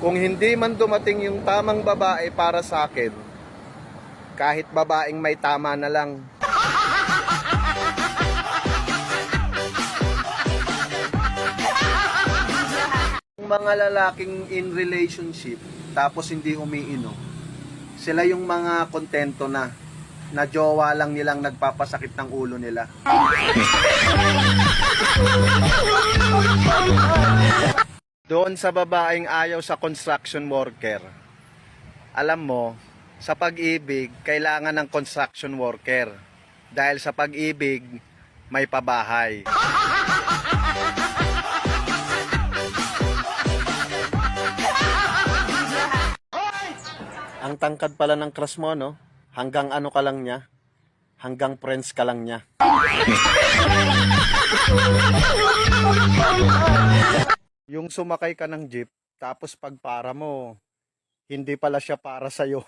Kung hindi man dumating yung tamang babae para sa akin, kahit babaeng may tama na lang. Yung mga lalaking in relationship tapos hindi umiinom, sila yung mga kontento na jowa lang nilang nagpapasakit ng ulo nila. Doon sa babaeng ayaw sa construction worker, alam mo, sa pag-ibig, kailangan ng construction worker. Dahil sa pag-ibig, may pabahay. Ang tangkad pala ng crush mo, no? Hanggang ano ka lang niya? Hanggang friends ka lang niya. Yung sumakay ka ng jeep, tapos pagpara mo, hindi pala siya para sa'yo.